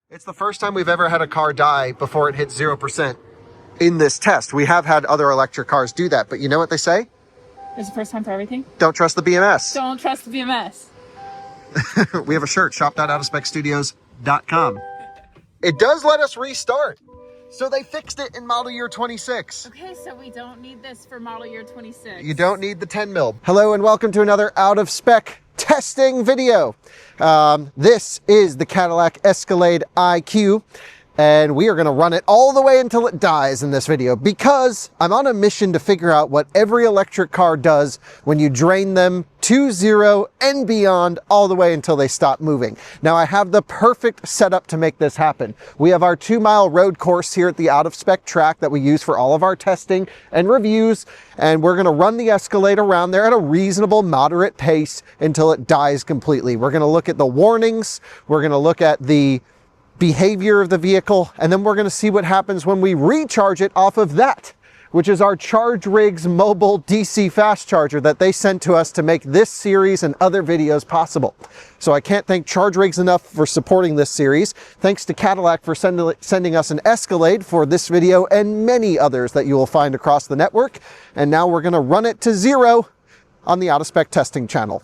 It's the first time we've ever had a car die before it hits 0% in this test. We have had other electric cars do that, but you know what they say? It's the first time for everything. Don't trust the BMS. Don't trust the BMS. We have a shirt, shop.outofspecstudios.com. It does let us restart. So they fixed it in model year 26. Okay, so we don't need this for model year 26. You don't need the 10 mil. Hello and welcome to another out of spec testing video. This is the Cadillac Escalade IQ, and we are going to run it all the way until it dies in this video because I'm on a mission to figure out what every electric car does when you drain them to zero and beyond all the way until they stop moving. Now I have the perfect setup to make this happen. We have our 2-mile road course here at the out of spec track that we use for all of our testing and reviews, and we're going to run the Escalade around there at a reasonable, moderate pace until it dies completely. We're going to look at the warnings, we're going to look at the behavior of the vehicle, and then we're going to see what happens when we recharge it off of that, which is our Charge Rigs mobile DC fast charger that they sent to us to make this series and other videos possible. So I can't thank Charge Rigs enough for supporting this series. Thanks to Cadillac for sending us an Escalade for this video and many others that you will find across the network. And now we're going to run it to zero on the Out of Spec testing channel.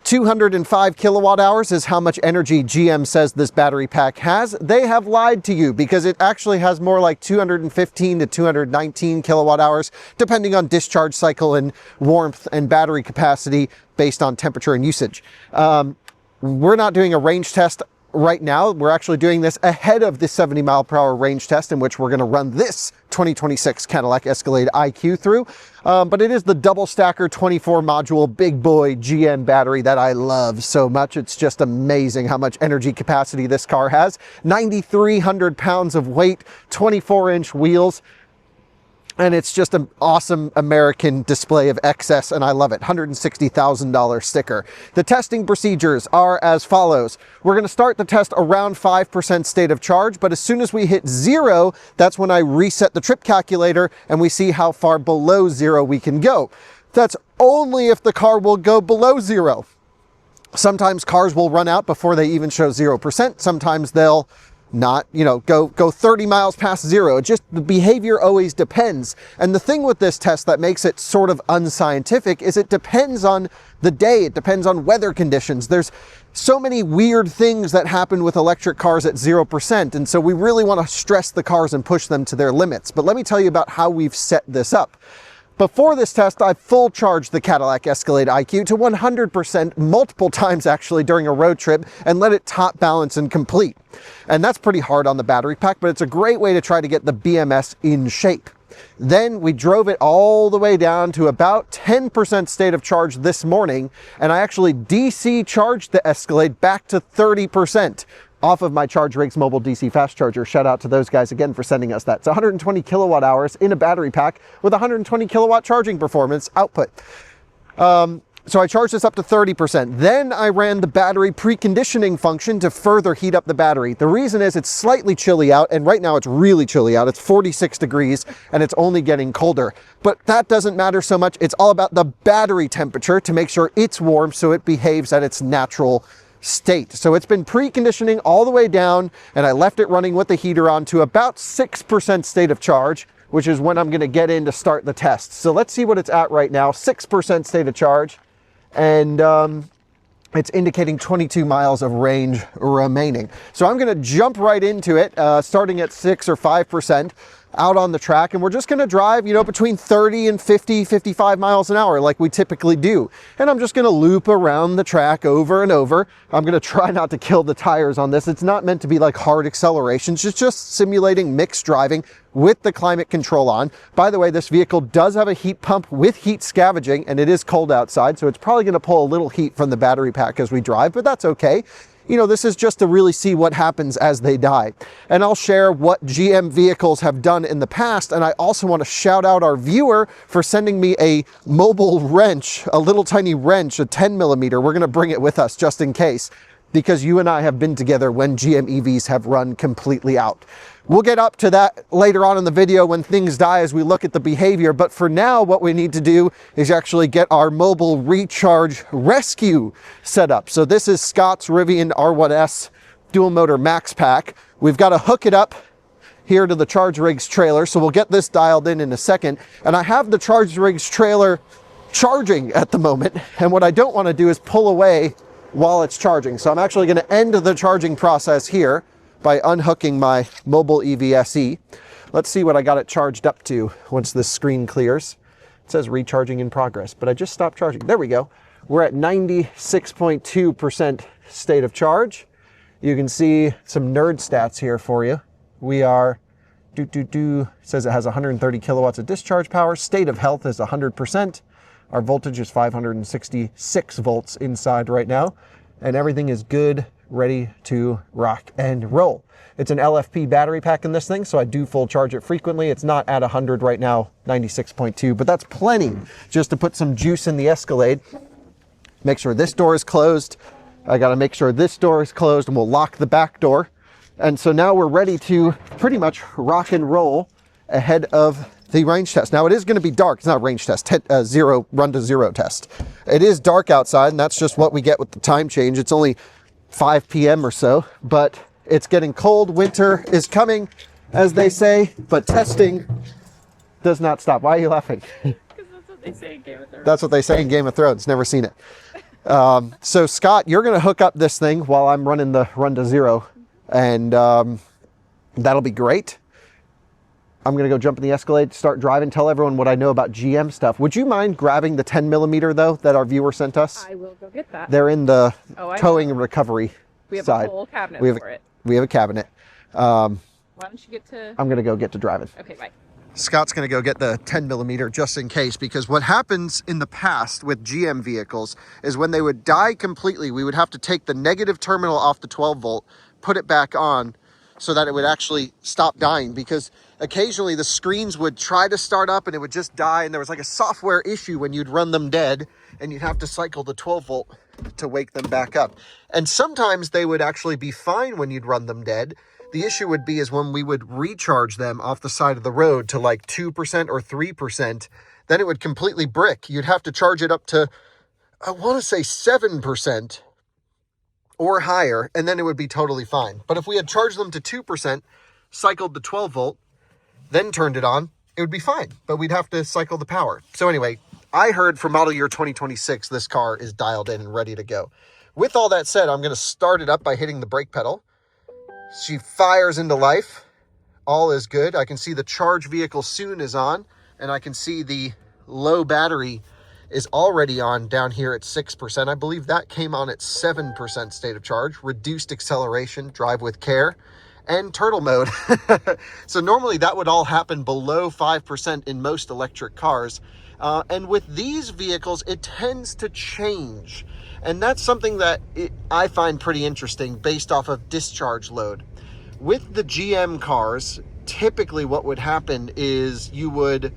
$205 kilowatt hours is how much energy GM says this battery pack has. They have lied to you because it actually has more like 215 to 219 kilowatt hours, depending on discharge cycle and warmth and battery capacity based on temperature and usage. We're not doing a range test right now. We're actually doing this ahead of the 70 mile per hour range test in which we're going to run this 2026 Cadillac Escalade IQ through. But it is the double stacker 24 module big boy GM battery that I love so much. It's just amazing how much energy capacity this car has. 9,300 pounds of weight, 24-inch wheels. And it's just an awesome American display of excess, and I love it. $160,000 sticker. The testing procedures are as follows. We're going to start the test around 5% state of charge, but as soon as we hit zero, that's when I reset the trip calculator and we see how far below zero we can go. That's only if the car will go below zero. Sometimes cars will run out before they even show 0%. Sometimes they'll not, go 30 miles past zero. Just the behavior always depends. And the thing with this test that makes it sort of unscientific is it depends on the day. It depends on weather conditions. There's so many weird things that happen with electric cars at 0%. And so we really want to stress the cars and push them to their limits. But let me tell you about how we've set this up. Before this test, I full charged the Cadillac Escalade IQ to 100% multiple times actually during a road trip and let it top balance and complete. And that's pretty hard on the battery pack, but it's a great way to try to get the BMS in shape. Then we drove it all the way down to about 10% state of charge this morning, and I actually DC charged the Escalade back to 30%. Off of my Charge Rigs mobile DC fast charger. Shout out to those guys again for sending us that. It's 120 kilowatt hours in a battery pack with 120 kilowatt charging performance output. So I charged this up to 30%. Then I ran the battery preconditioning function to further heat up the battery. The reason is it's slightly chilly out, and right now it's really chilly out. It's 46 degrees and it's only getting colder. But that doesn't matter so much. It's all about the battery temperature to make sure it's warm so it behaves at its natural state. So it's been preconditioning all the way down, and I left it running with the heater on to about 6% state of charge, which is when I'm going to get in to start the test. So let's see what it's at right now. 6% state of charge, and it's indicating 22 miles of range remaining. So I'm going to jump right into it, starting at 6 or 5%. Out on the track, and we're just going to drive, between 30 and 50, 55 miles an hour like we typically do. And I'm just going to loop around the track over and over. I'm going to try not to kill the tires on this. It's not meant to be like hard accelerations. It's just simulating mixed driving with the climate control on. By the way, this vehicle does have a heat pump with heat scavenging, and it is cold outside, so it's probably going to pull a little heat from the battery pack as we drive, but that's okay. This is just to really see what happens as they die. And I'll share what GM vehicles have done in the past. And I also want to shout out our viewer for sending me a mobile wrench, a little tiny wrench, a 10 millimeter. We're going to bring it with us just in case. because you and I have been together when GM EVs have run completely out. We'll get up to that later on in the video when things die as we look at the behavior, but for now what we need to do is actually get our mobile recharge rescue set up. So this is Scott's Rivian R1S dual motor max pack. We've got to hook it up here to the Charge Rigs trailer, so we'll get this dialed in a second. And I have the Charge Rigs trailer charging at the moment, and what I don't want to do is pull away while it's charging. So I'm actually going to end the charging process here by unhooking my mobile EV SE. Let's see what I got it charged up to once this screen clears. It says recharging in progress, but I just stopped charging. There we go. We're at 96.2% state of charge. You can see some nerd stats here for you. We are, it says it has 130 kilowatts of discharge power. State of health is 100%. Our voltage is 566 volts inside right now, and everything is good, ready to rock and roll. It's an LFP battery pack in this thing, so I do full charge it frequently. It's not at 100 right now, 96.2, but that's plenty just to put some juice in the Escalade. Make sure this door is closed. I got to make sure this door is closed, and we'll lock the back door. And so now we're ready to pretty much rock and roll ahead of the range test. Now it is going to be dark. It's not a range test, run to zero test. It is dark outside, and that's just what we get with the time change. It's only 5 p.m. or so, but it's getting cold. Winter is coming, as they say, but testing does not stop. Why are you laughing? Because that's what they say in Game of Thrones. That's what they say in Game of Thrones. Never seen it. So Scott, you're going to hook up this thing while I'm running the run to zero, and that'll be great. I'm going to go jump in the Escalade, start driving, tell everyone what I know about GM stuff. Would you mind grabbing the 10 millimeter though that our viewer sent us? I will go get that. They're in the towing know. and recovery We have side. a whole cabinet for it. We have a cabinet. Why don't you get to... I'm going to go get to driving. Okay, bye. Scott's going to go get the 10 millimeter just in case, because what happens in the past with GM vehicles is when they would die completely, we would have to take the negative terminal off the 12 volt, put it back on so that it would actually stop dying, because occasionally the screens would try to start up and it would just die, and there was like a software issue when you'd run them dead and you'd have to cycle the 12 volt to wake them back up. And sometimes they would actually be fine when you'd run them dead. The issue would be is when we would recharge them off the side of the road to like 2% or 3%, then it would completely brick. You'd have to charge it up to, I want to say 7% or higher, and then it would be totally fine. But if we had charged them to 2%, cycled the 12 volt, then turned it on, it would be fine, but we'd have to cycle the power. So anyway, I heard for model year 2026, this car is dialed in and ready to go. With all that said, I'm going to start it up by hitting the brake pedal. She fires into life. All is good. I can see the charge vehicle soon is on, and I can see the low battery is already on down here at 6%. I believe that came on at 7% state of charge. Reduced acceleration, drive with care, and turtle mode. So normally that would all happen below 5% in most electric cars. And with these vehicles, it tends to change. And that's something that I find pretty interesting based off of discharge load. With the GM cars, typically what would happen is you would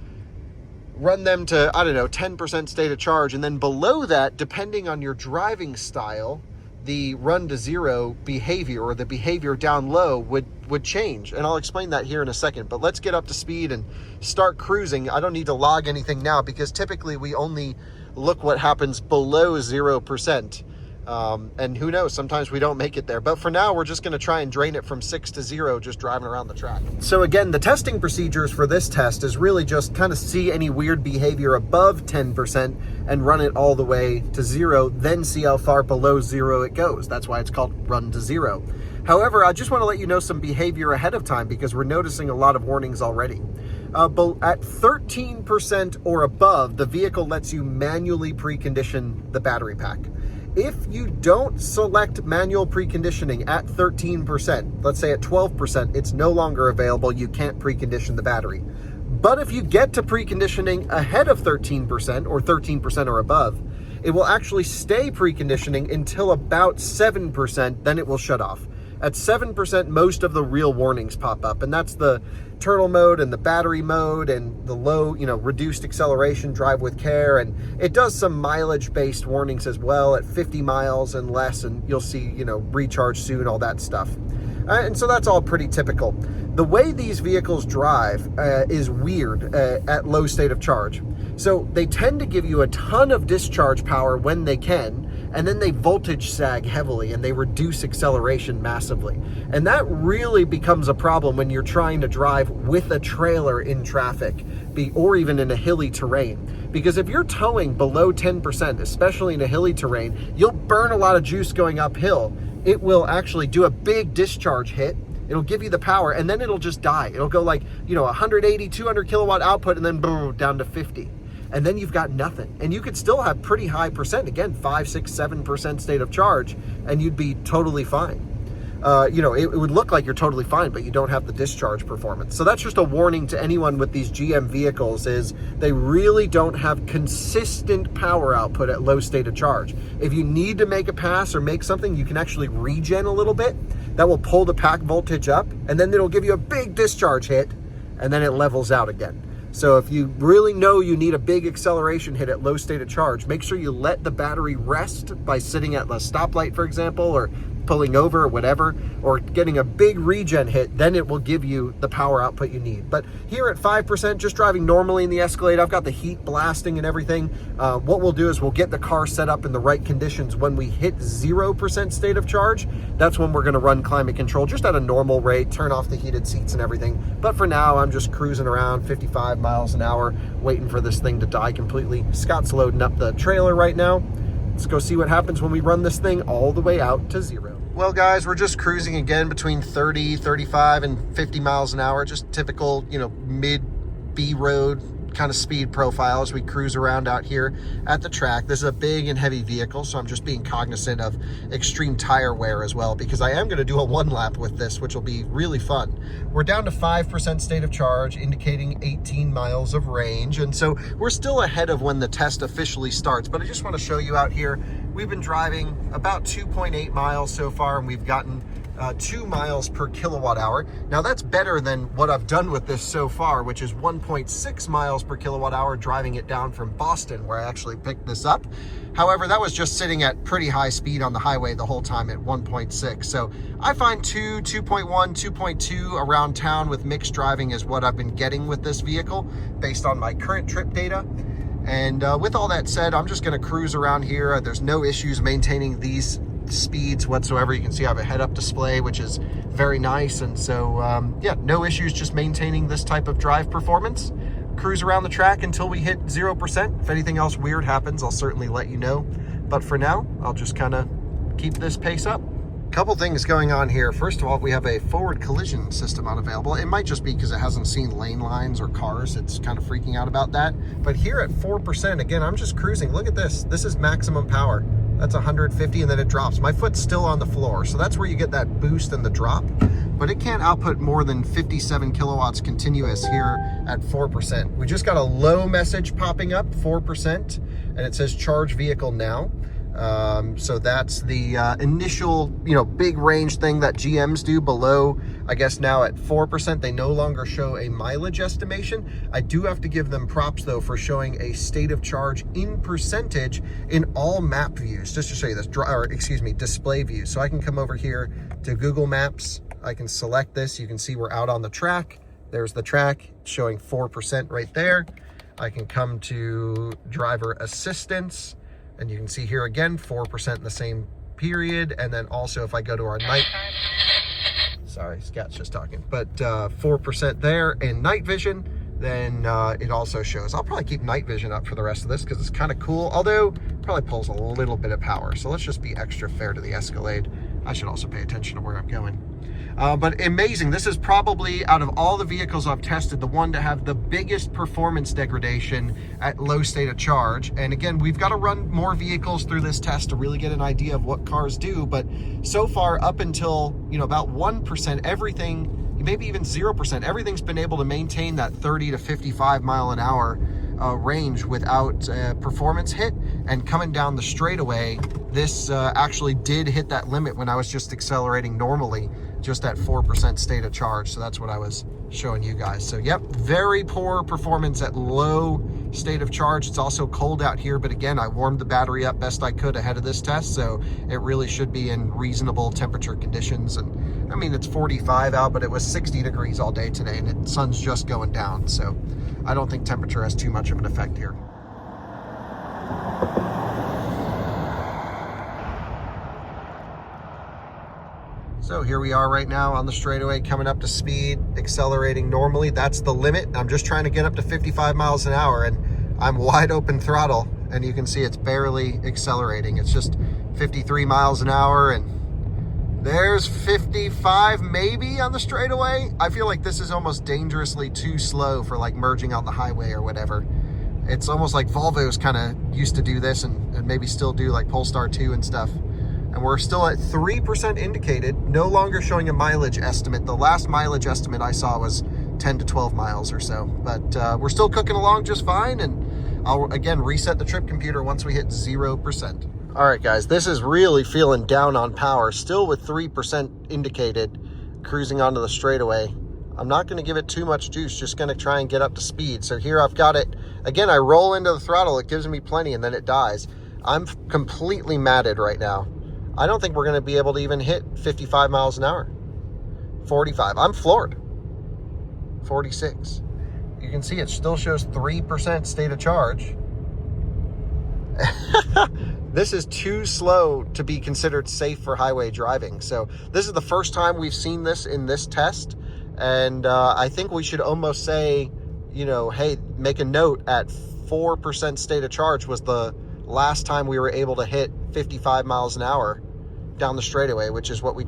run them to, I don't know, 10% state of charge. And then below that, depending on your driving style, the run to zero behavior or the behavior down low would change. And I'll explain that here in a second. But let's get up to speed and start cruising. I don't need to log anything now because typically we only look what happens below 0%. And who knows, sometimes we don't make it there. But for now, we're just going to try and drain it from 6 to 0, just driving around the track. So again, the testing procedures for this test is really just kind of see any weird behavior above 10% and run it all the way to 0, then see how far below 0 it goes. That's why it's called run to 0. However, I just want to let you know some behavior ahead of time because we're noticing a lot of warnings already. At 13% or above, the vehicle lets you manually precondition the battery pack. If you don't select manual preconditioning at 13%, let's say at 12%, it's no longer available. You can't precondition the battery. But if you get to preconditioning ahead of 13% or 13% or above, it will actually stay preconditioning until about 7%, then it will shut off. At 7%, most of the real warnings pop up, and that's the turtle mode and the battery mode and the low, reduced acceleration, drive with care. And it does some mileage based warnings as well at 50 miles and less, and you'll see, recharge soon, all that stuff. And so that's all pretty typical. The way these vehicles drive is weird at low state of charge. So they tend to give you a ton of discharge power when they can, and then they voltage sag heavily and they reduce acceleration massively. And that really becomes a problem when you're trying to drive with a trailer in traffic, or even in a hilly terrain. Because if you're towing below 10%, especially in a hilly terrain, you'll burn a lot of juice going uphill. It will actually do a big discharge hit. It'll give you the power, and then it'll just die. It'll go like, 180, 200 kilowatt output, and then boom, down to 50. And then you've got nothing. And you could still have pretty high percent, again, 5, 6, 7% state of charge, and you'd be totally fine. It would look like you're totally fine, but you don't have the discharge performance. So that's just a warning to anyone with these GM vehicles, is they really don't have consistent power output at low state of charge. If you need to make a pass or make something, you can actually regen a little bit. That will pull the pack voltage up, and then it'll give you a big discharge hit, and then it levels out again. So if you really know you need a big acceleration hit at low state of charge, make sure you let the battery rest by sitting at a stoplight, for example, or pulling over or whatever, or getting a big regen hit. Then it will give you the power output you need. But here at 5%, just driving normally in the Escalade, I've got the heat blasting and everything. What we'll do is we'll get the car set up in the right conditions. When we hit 0% state of charge, that's when we're going to run climate control just at a normal rate, turn off the heated seats and everything. But for now, I'm just cruising around 55 miles an hour, waiting for this thing to die completely. Scott's loading up the trailer right now. Let's go see what happens when we run this thing all the way out to 0. Well, guys, we're just cruising again between 30, 35, and 50 miles an hour. Just typical, mid B road kind of speed profile as we cruise around out here at the track. This is a big and heavy vehicle, so I'm just being cognizant of extreme tire wear as well, because I am going to do a 1 lap with this, which will be really fun. We're down to 5% state of charge, indicating 18 miles of range. And so we're still ahead of when the test officially starts, but I just want to show you out here. We've been driving about 2.8 miles so far, and we've gotten 2 miles per kilowatt hour. Now that's better than what I've done with this so far, which is 1.6 miles per kilowatt hour driving it down from Boston, where I actually picked this up. However, that was just sitting at pretty high speed on the highway the whole time at 1.6. So I find 2.1, 2.2 around town with mixed driving is what I've been getting with this vehicle based on my current trip data. And with all that said, I'm just going to cruise around here. There's no issues maintaining these speeds whatsoever. You can see I have a head-up display, which is very nice. And so, yeah, no issues just maintaining this type of drive performance. Cruise around the track until we hit 0%. If anything else weird happens, I'll certainly let you know. But for now, I'll just kind of keep this pace up. Couple things going on here. First of all, we have a forward collision system unavailable. It might just be because it hasn't seen lane lines or cars. It's kind of freaking out about that. But here at 4%, again, I'm just cruising. Look at this. This is maximum power. That's 150, and then it drops. My foot's still on the floor, so that's where you get that boost and the drop. But it can't output more than 57 kilowatts continuous here at 4%. We just got a low message popping up, 4%, and it says charge vehicle now. So that's the initial, big range thing that GMs do below. I guess now at 4%, they no longer show a mileage estimation. I do have to give them props though for showing a state of charge in percentage in all map views, just to show you this, display views. So I can come over here to Google Maps. I can select this. You can see we're out on the track. There's the track showing 4% right there. I can come to driver assistance, and you can see here again, 4% in the same period. And then also if I go to our night, sorry, Scott's just talking, but 4% there in night vision, then it also shows. I'll probably keep night vision up for the rest of this because it's kind of cool, although it probably pulls a little bit of power. So let's just be extra fair to the Escalade. I should also pay attention to where I'm going. But amazing. This is probably, out of all the vehicles I've tested, the one to have the biggest performance degradation at low state of charge. And again, we've got to run more vehicles through this test to really get an idea of what cars do. But so far, up until, about 1%, everything, maybe even 0%, everything's been able to maintain that 30 to 55 mile an hour range without performance hit, and coming down the straightaway, this actually did hit that limit when I was just accelerating normally, just at 4% state of charge. So that's what I was showing you guys. So yep, very poor performance at low state of charge. It's also cold out here, but again, I warmed the battery up best I could ahead of this test, so it really should be in reasonable temperature conditions. And I mean, it's 45 out, but it was 60 degrees all day today, and the sun's just going down, so I don't think temperature has too much of an effect here. So here we are right now on the straightaway, coming up to speed, accelerating normally. That's the limit. I'm just trying to get up to 55 miles an hour, and I'm wide open throttle, and you can see it's barely accelerating. It's just 53 miles an hour, and there's 55 maybe on the straightaway. I feel like this is almost dangerously too slow for like merging on the highway or whatever. It's almost like Volvo's kind of used to do this and maybe still do, like Polestar 2 and stuff. And we're still at 3% indicated, no longer showing a mileage estimate. The last mileage estimate I saw was 10 to 12 miles or so. But we're still cooking along just fine, and I'll again reset the trip computer once we hit 0%. All right, guys, this is really feeling down on power, still with 3% indicated, cruising onto the straightaway. I'm not going to give it too much juice, just going to try and get up to speed. So here I've got it. Again, I roll into the throttle, it gives me plenty, and then it dies. I'm completely matted right now. I don't think we're going to be able to even hit 55 miles an hour. 45. I'm floored. 46. You can see it still shows 3% state of charge. This is too slow to be considered safe for highway driving. So this is the first time we've seen this in this test. And I think we should almost say, you know, hey, make a note at 4% state of charge was the last time we were able to hit 55 miles an hour down the straightaway, which is what we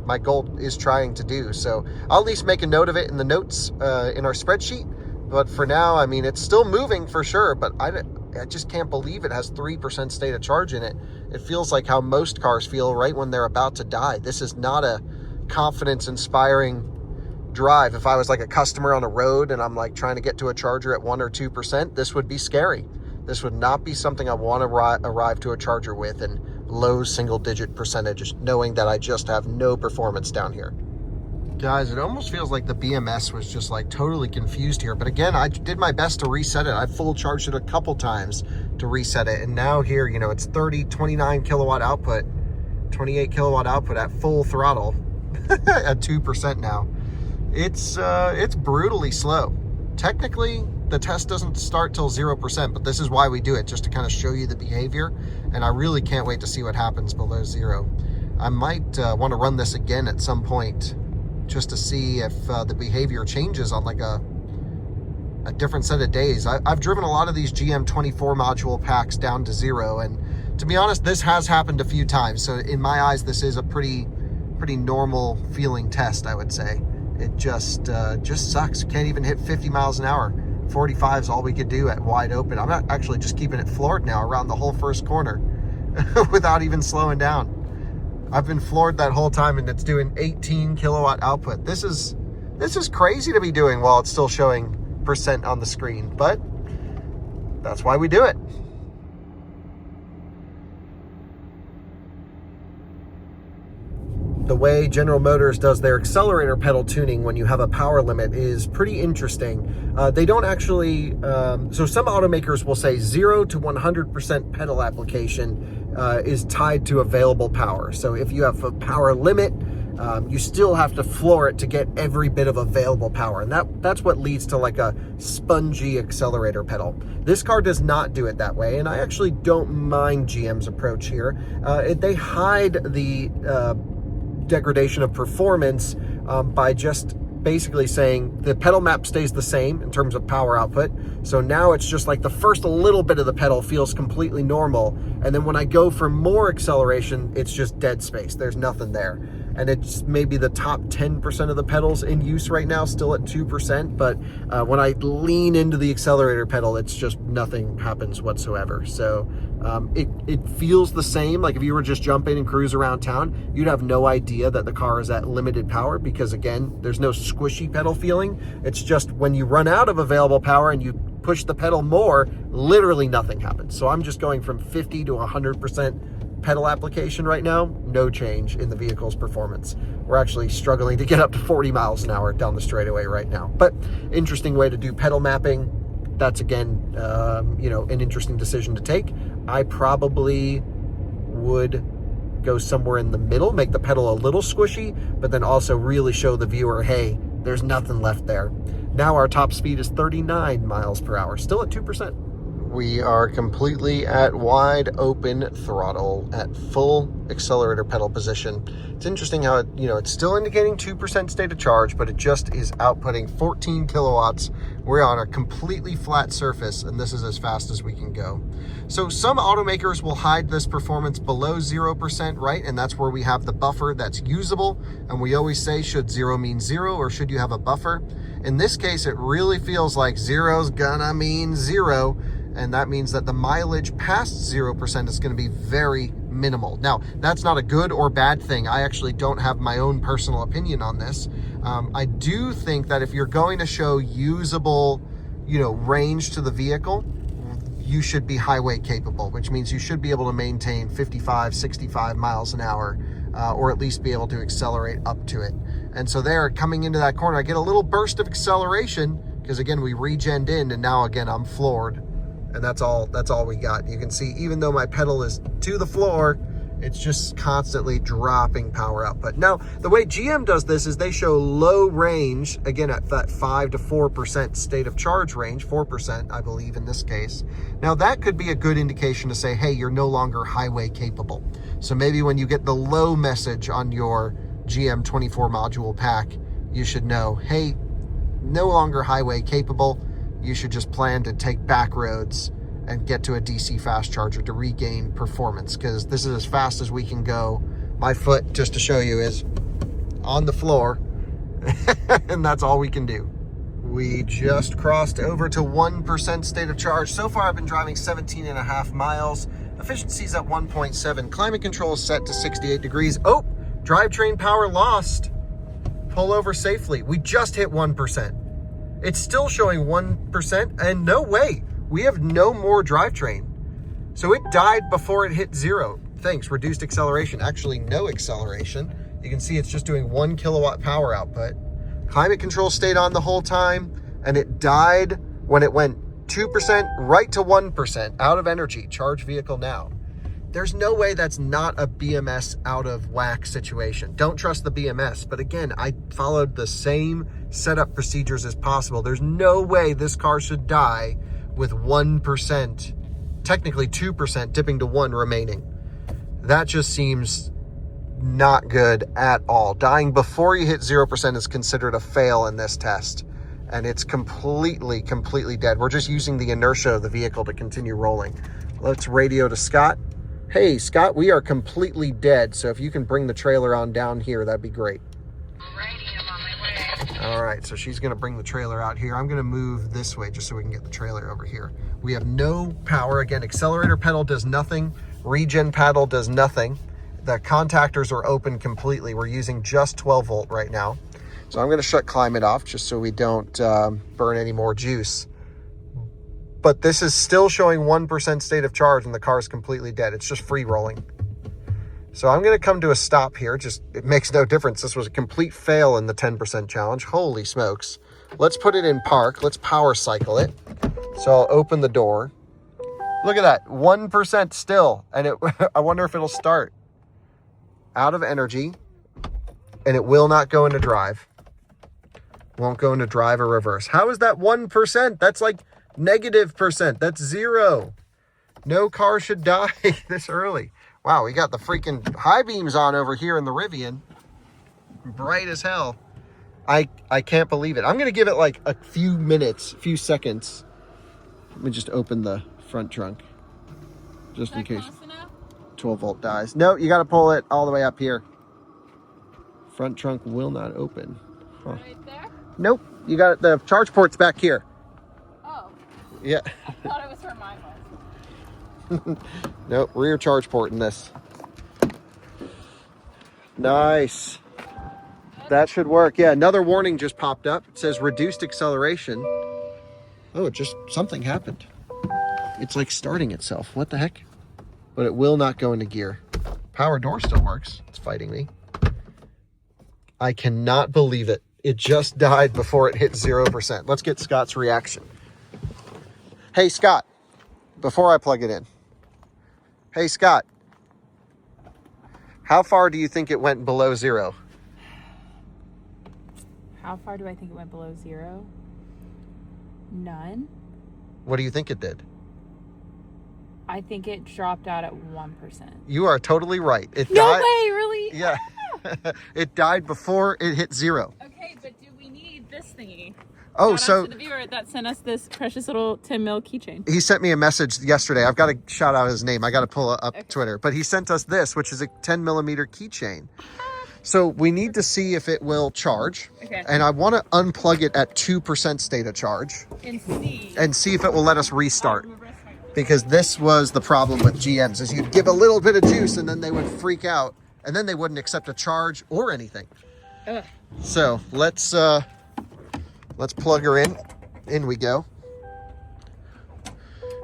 my goal is trying to do. So I'll at least make a note of it in the notes in our spreadsheet. But for now, I mean, it's still moving for sure, but I just can't believe it has 3% state of charge in it. It feels like how most cars feel right when they're about to die. This is not a confidence-inspiring drive. If I was like a customer on a road and I'm like trying to get to a charger at 1 or 2%, this would be scary. This would not be something I want to arrive to a charger with in low single-digit percentages, knowing that I just have no performance down here. Guys, it almost feels like the BMS was just like totally confused here. But again, I did my best to reset it. I full charged it a couple times to reset it. And now here, you know, it's 29 kilowatt output, 28 kilowatt output at full throttle at 2% now. It's brutally slow. Technically, the test doesn't start till 0%, but this is why we do it, just to kind of show you the behavior. And I really can't wait to see what happens below 0. I might want to run this again at some point just to see if the behavior changes on like a different set of days. I've driven a lot of these GM 24 module packs down to 0, and to be honest, this has happened a few times. So in my eyes, this is a pretty normal feeling test, I would say. It just sucks. Can't even hit 50 miles an hour. 45 is all we could do at wide open. I'm not actually just keeping it floored now around the whole first corner without even slowing down. I've been floored that whole time, and it's doing 18 kilowatt output. This is crazy to be doing while it's still showing percent on the screen, but that's why we do it. The way General Motors does their accelerator pedal tuning when you have a power limit is pretty interesting. They don't actually, so some automakers will say 0 to 100% pedal application is tied to available power. So if you have a power limit, you still have to floor it to get every bit of available power. And that's what leads to like a spongy accelerator pedal. This car does not do it that way. And I actually don't mind GM's approach here. They hide the degradation of performance by just basically saying the pedal map stays the same in terms of power output. So now it's just like the first little bit of the pedal feels completely normal. And then when I go for more acceleration, it's just dead space. There's nothing there. And it's maybe the top 10% of the pedals in use right now, still at 2%. But when I lean into the accelerator pedal, it's just nothing happens whatsoever. So it feels the same. Like if you were just jumping and cruise around town, you'd have no idea that the car is at limited power because again, there's no squishy pedal feeling. It's just when you run out of available power and you push the pedal more, literally nothing happens. So I'm just going from 50 to 100% pedal application right now. No change in the vehicle's performance. We're actually struggling to get up to 40 miles an hour down the straightaway right now. But interesting way to do pedal mapping. That's again, you know, an interesting decision to take. I probably would go somewhere in the middle, make the pedal a little squishy, but then also really show the viewer, hey, there's nothing left there. Now our top speed is 39 miles per hour, still at 2%. We are completely at wide open throttle at full accelerator pedal position. It's interesting how it, you know, it's still indicating 2% state of charge, but it just is outputting 14 kilowatts. We're on a completely flat surface, and this is as fast as we can go. So some automakers will hide this performance below 0%, right? And that's where we have the buffer that's usable. And we always say, should 0 mean 0, or should you have a buffer? In this case, it really feels like 0's gonna mean 0. And that means that the mileage past 0% is going to be very minimal. Now, that's not a good or bad thing. I actually don't have my own personal opinion on this. I do think that if you're going to show usable, you know, range to the vehicle, you should be highway capable, which means you should be able to maintain 55, 65 miles an hour, or at least be able to accelerate up to it. And so there, coming into that corner, I get a little burst of acceleration because again, we regened in, and now again, I'm floored. And that's all we got. You can see, even though my pedal is to the floor, it's just constantly dropping power output. Now, the way GM does this is they show low range, again, at that 5 to 4% state of charge range, 4%, I believe, in this case. Now, that could be a good indication to say, hey, you're no longer highway capable. So maybe when you get the low message on your GM 24 module pack, you should know, hey, no longer highway capable. You should just plan to take back roads and get to a DC fast charger to regain performance, because this is as fast as we can go. My foot, just to show you, is on the floor, and that's all we can do. We just crossed over to 1% state of charge. So far, I've been driving 17 and a half miles. Efficiency's at 1.7. Climate control is set to 68 degrees. Oh, drivetrain power lost. Pull over safely. We just hit 1%. It's still showing 1%, and no way, we have no more drivetrain. So it died before it hit 0. Thanks, reduced acceleration. Actually, no acceleration. You can see it's just doing 1 kilowatt power output. Climate control stayed on the whole time, and it died when it went 2% right to 1%, out of energy, charge vehicle now. There's no way that's not a BMS out of whack situation. Don't trust the BMS. But again, I followed the same setup procedures as possible. There's no way this car should die with 1%, technically 2%, dipping to 1 remaining. That just seems not good at all. Dying before you hit 0% is considered a fail in this test. And it's completely dead. We're just using the inertia of the vehicle to continue rolling. Let's radio to Scott. Hey, Scott, we are completely dead, so if you can bring the trailer on down here, that'd be great. Alrighty, I'm on my way. All right, so she's going to bring the trailer out here. I'm going to move this way just so we can get the trailer over here. We have no power. Again, accelerator pedal does nothing. Regen paddle does nothing. The contactors are open completely. We're using just 12 volt right now. So I'm going to shut climate off just so we don't burn any more juice. But this is still showing 1% state of charge and the car is completely dead. It's just free rolling. So I'm going to come to a stop here. Just, it makes no difference. This was a complete fail in the 10% challenge. Holy smokes. Let's put it in park. Let's power cycle it. So I'll open the door. Look at that, 1% still. And I wonder if it'll start. Out of energy. And it will not go into drive. Won't go into drive or reverse. How is that 1%? That's like -%. That's 0. No car should die this early. Wow, we got the freaking high beams on over here in the Rivian. Bright as hell. I can't believe it. I'm going to give it like a few minutes, a few seconds. Let me just open the front trunk. Just in case 12 volt dies. No, you got to pull it all the way up here. Front trunk will not open. Huh. Right there? Nope. You got it. The charge port's back here. Oh. Yeah. I thought it was where mine was. Nope. Rear charge port in this. Nice. That should work. Yeah, another warning just popped up. It says reduced acceleration. Oh, something happened. It's like starting itself. What the heck? But it will not go into gear. Power door still works. It's fighting me. I cannot believe it. It just died before it hit 0%. Let's get Scott's reaction. Hey, Scott, before I plug it in. Hey, Scott, how far do you think it went below 0? How far do I think it went below 0? None. What do you think it did? I think it dropped out at 1%. You are totally right. No way, really? Yeah. It died before it hit 0. Okay, but do we need this thingy? Oh, Shout out so to the viewer that sent us this precious little 10 mil keychain. he sent me a message yesterday. I've got to shout out his name. I got to pull up Twitter. But he sent us this, which is a 10 millimeter keychain. So we need to see if it will charge. Okay. And I want to unplug it at 2% state of charge. And see if it will let us restart. Because this was the problem with GMs, is you'd give a little bit of juice and then they would freak out. And then they wouldn't accept a charge or anything. Ugh. So let's plug her in. In we go.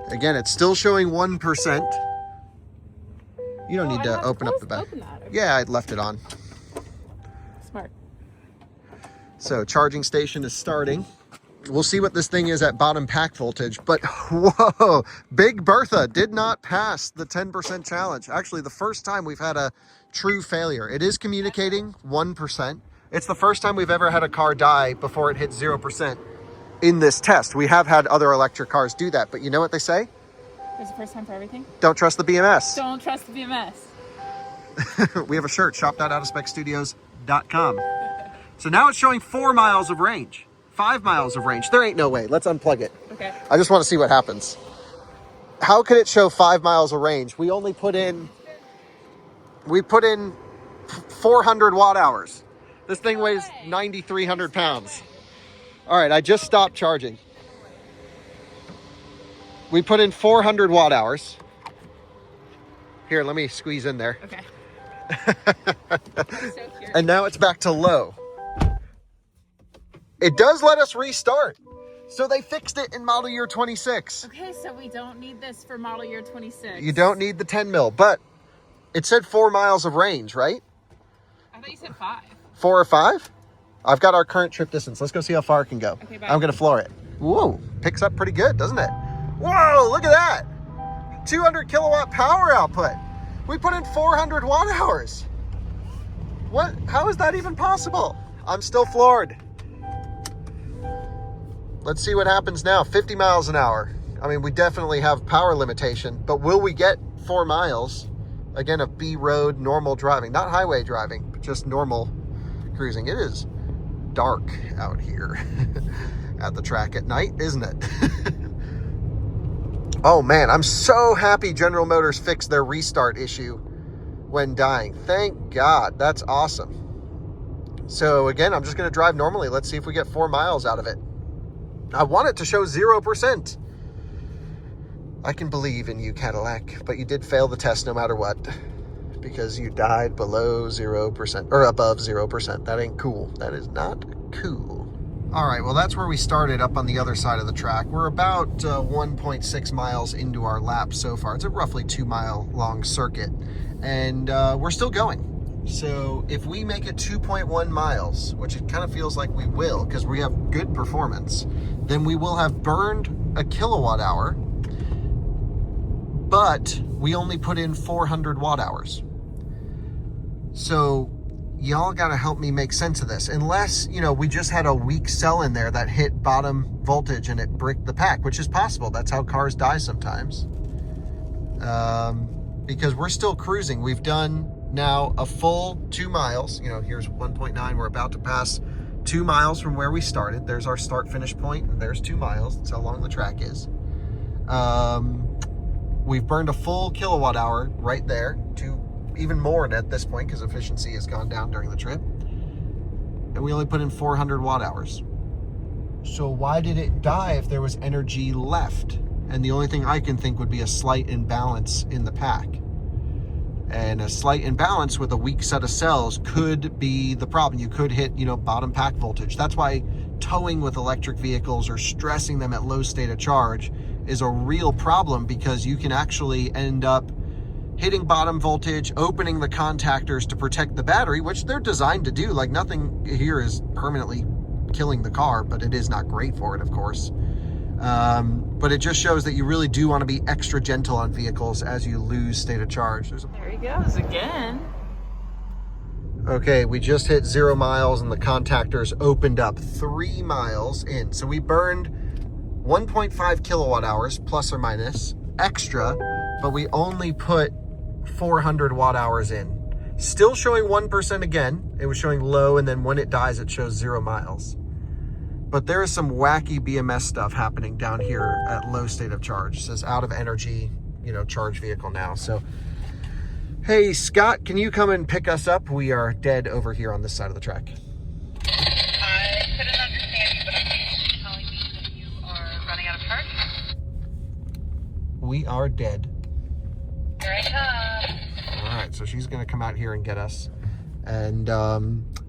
Again, it's still showing 1%. You don't need to open up the back. Yeah, I left it on. Smart. So charging station is starting. We'll see what this thing is at bottom pack voltage, but whoa, Big Bertha did not pass the 10% challenge. Actually, the first time we've had a true failure. It is communicating 1%. It's the first time we've ever had a car die before it hit 0% in this test. We have had other electric cars do that, but you know what they say? There's a first time for everything. Don't trust the BMS. Don't trust the BMS. We have a shirt, shop.outofspecstudios.com. So now it's showing 4 miles of range. 5 miles of range. There ain't no way. Let's unplug it. Okay. I just want to see what happens. How could it show 5 miles of range? We put in 400 watt hours. This thing weighs 9,300 pounds. All right, I just stopped charging. We put in 400 watt hours. Here, let me squeeze in there. Okay. And now it's back to low. It does let us restart. So they fixed it in model year 26. Okay, so we don't need this for model year 26. You don't need the 10 mil, but it said 4 miles of range, right? I thought you said 5. 4 or 5? I've got our current trip distance. Let's go see how far it can go. Okay, bye. I'm going to floor it. Whoa, picks up pretty good, doesn't it? Whoa, look at that. 200 kilowatt power output. We put in 400 watt hours. What? How is that even possible? I'm still floored. Let's see what happens now. 50 miles an hour. I mean, we definitely have power limitation, but will we get 4 miles? Again, of B road normal driving, not highway driving, but just normal cruising. It is dark out here at the track at night, isn't it? Oh man, I'm so happy General Motors fixed their restart issue when dying. Thank God. That's awesome. So again, I'm just going to drive normally. Let's see if we get 4 miles out of it. I want it to show 0%. I can believe in you, Cadillac, but you did fail the test no matter what, because you died below 0% or above 0%. That ain't cool. That is not cool. All right, well, that's where we started, up on the other side of the track. We're about 1.6 miles into our lap so far. It's a roughly 2 mile long circuit, and we're still going. So if we make it 2.1 miles, which it kind of feels like we will because we have good performance, then we will have burned a kilowatt hour, but we only put in 400 watt hours. So y'all got to help me make sense of this. Unless, you know, we just had a weak cell in there that hit bottom voltage and it bricked the pack, which is possible. That's how cars die sometimes. Because we're still cruising. We've done now a full 2 miles. You know, here's 1.9. We're about to pass 2 miles from where we started. There's our start finish point, and there's 2 miles. That's how long the track is. We've burned a full kilowatt hour right there, to even more at this point because efficiency has gone down during the trip. And we only put in 400 watt hours. So why did it die if there was energy left? And the only thing I can think would be a slight imbalance in the pack. And a slight imbalance with a weak set of cells could be the problem. You could hit, bottom pack voltage. That's why towing with electric vehicles or stressing them at low state of charge is a real problem, because you can actually end up hitting bottom voltage, opening the contactors to protect the battery, which they're designed to do. Like, nothing here is permanently killing the car, but it is not great for it, of course. But it just shows that you really do want to be extra gentle on vehicles as you lose state of charge. There he goes again. Okay, we just hit 0 miles and the contactors opened up 3 miles in. So we burned 1.5 kilowatt hours, plus or minus, extra, but we only put 400 watt hours in. Still showing 1% again. It was showing low, and then when it dies, it shows 0 miles. But there is some wacky BMS stuff happening down here at low state of charge. It says out of energy, charge vehicle now. So, hey, Scott, can you come and pick us up? We are dead over here on this side of the track. I couldn't understand you, but I'm telling me that you are running out of charge. We are dead. Here I come. All right, so she's going to come out here and get us. And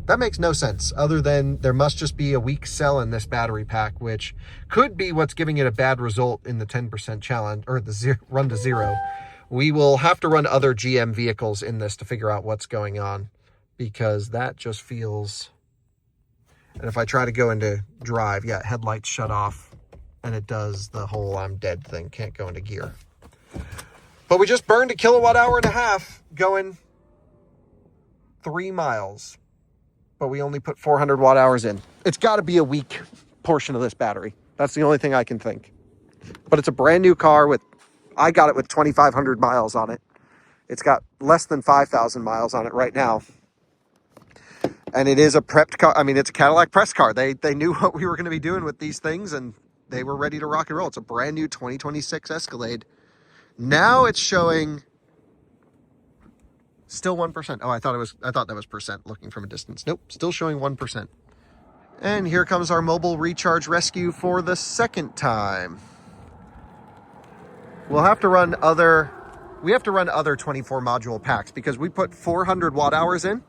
that makes no sense, other than there must just be a weak cell in this battery pack, which could be what's giving it a bad result in the 10% challenge, or the run to zero. We will have to run other GM vehicles in this to figure out what's going on, because that just feels... And if I try to go into drive, yeah, headlights shut off, and it does the whole I'm dead thing, can't go into gear. But we just burned 1.5 kilowatts going 3 miles, but we only put 400 watt hours in. It's got to be a weak portion of this battery. That's the only thing I can think. But it's a brand new car I got it with 2,500 miles on it. It's got less than 5,000 miles on it right now. And it is a prepped car. I mean, it's a Cadillac press car. They knew what we were going to be doing with these things, and they were ready to rock and roll. It's a brand new 2026 Escalade. Now it's showing still 1%. Oh, I thought that was percent looking from a distance. Nope, still showing 1%. And here comes our mobile recharge rescue for the second time. We'll have to run other 24 module packs, because we put 400 watt hours in,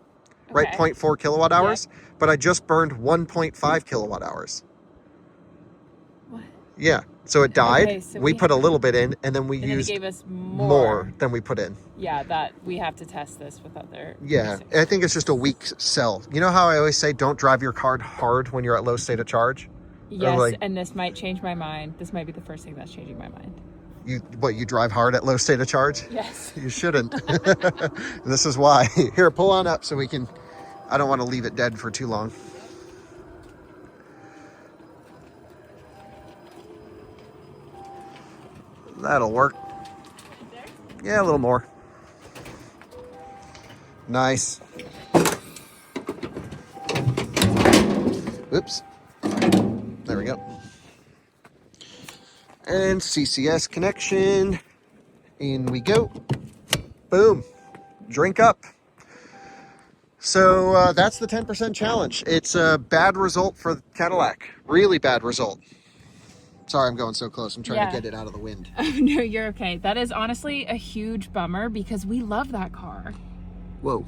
right? 0.4 kilowatt hours, but I just burned 1.5 kilowatt hours. What? Yeah. So it died. Okay, so we put a little bit in, and then we used gave us more than we put in. Yeah, that we have to test this with other. Yeah, I think it's just a weak cell. You know how I always say don't drive your car hard when you're at low state of charge? Yes, and this might change my mind. This might be the first thing that's changing my mind. You drive hard at low state of charge? Yes. You shouldn't. This is why. Here, pull on up so we can... I don't want to leave it dead for too long. That'll work. Yeah, a little more. Nice. Oops. There we go. And CCS connection. In we go. Boom. Drink up. So that's the 10% challenge. It's a bad result for Cadillac. Really bad result. Sorry, I'm going so close. I'm trying to get it out of the wind. Oh, no, you're okay. That is honestly a huge bummer, because we love that car. Whoa.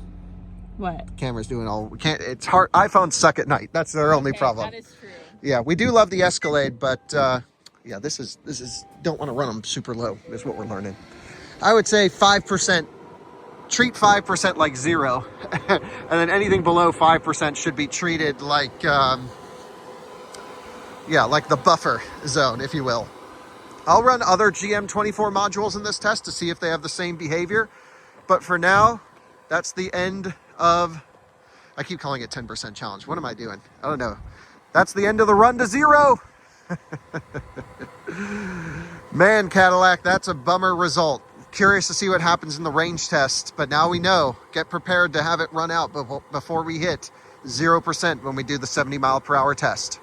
What? Camera's doing all... We can't... It's hard. iPhones suck at night. That's their only problem. That is true. Yeah, we do love the Escalade, but yeah, this is don't want to run them super low, is what we're learning. I would say 5%, treat 5% like 0, and then anything below 5% should be treated like, like the buffer zone, if you will. I'll run other GM 24 modules in this test to see if they have the same behavior, but for now, that's the end of... I keep calling it 10% challenge. What am I doing? I don't know. That's the end of the run to 0. Man, Cadillac, that's a bummer result. Curious to see what happens in the range test, but now we know. Get prepared to have it run out before we hit 0% when we do the 70 mile per hour test.